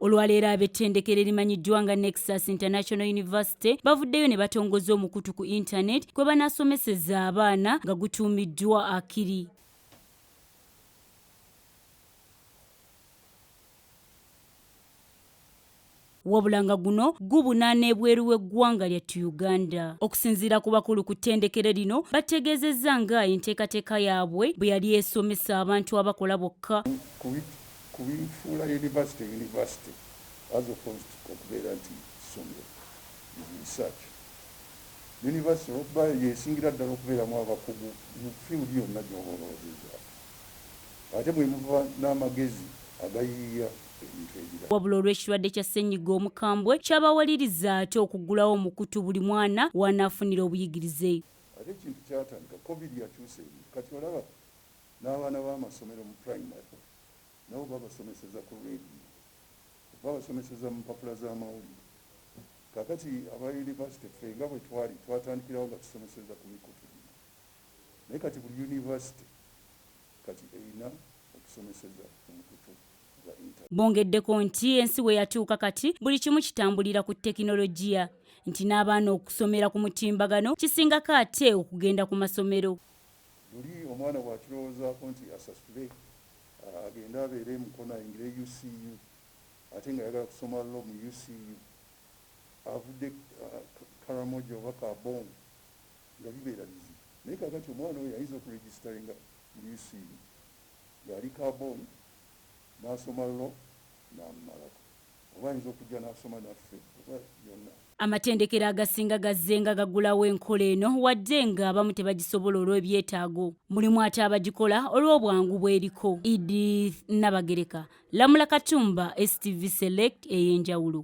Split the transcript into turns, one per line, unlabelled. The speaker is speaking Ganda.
Olwaleero ab'ettendekero erimanyiddwa nga Nexus International University bavuddeyo ne batongoza omukutu ku internet kwe banaasomeseza abaana nga gutuumiddwa Akiri. Wabula nga guno gubunaana ebweru w'eggwanga lyattu Uganda. Okusinziira ku bakulu ku ttendekero lino bategeezezza nga enteekateeka yaabwe bwe yali esomesa abantu abakola bokka.
Kubifuula university as opposed to okubeera nti ssomero research. University okuba yesingira ddala okubeeramu abakugu mu field yonna gy'oba olowooza. Ate bwe muva n'amagezi agayiiya ebintu ebirala.
Wabula olw'ekirwadde kya ssennyiga omukambwe kyabawaliriza ate okuggulawo omukutu buli mwana w'anaafunira obuyigirize.
Ate ekintu kyatandika COVID yakyusa ebintu. Kati olaba n'abaana b'amasomero mu primary nabo babasomeseza ku radio, babasomeseza mu mpapula z'amawulire. Kakati aba university ffe nga bwe twatandikirawo nga tusomeseza ku mikutu. Naye kati buli university kati erina okusomeseza ku mukutu gwa internet.
Bongeddeko nti ensi we yatuuka kati buli kimu kitambulira ku tekinologiya, nti n'abaana okusomera ku mutimbagano kisingako ate okugenda ku masomero.
Luli omwana bw'akirowoozaako nti asasule agenda abeere mukono ayingire UCU ate nga ayagala kusoma law mu UCU avudde Karamoja oba Kabongo nga bibeera bizibu. Naye kakati omwana oyo ayinza okuregisteringa mu UCU ng'ali Kabongo n'asoma law n'amumalako, oba ayinza okujja n'asoma naffe oba yonna.
Amatendekero agasinga gazze nga gaggulawo enkola eno wadde nga abamu tebagisobola olw'ebyetaago. Mulimu ate abagikola olw'obwangu bweriko. Edith Nabagereka, Lamula Katumba, STV Select ey'enjawulo.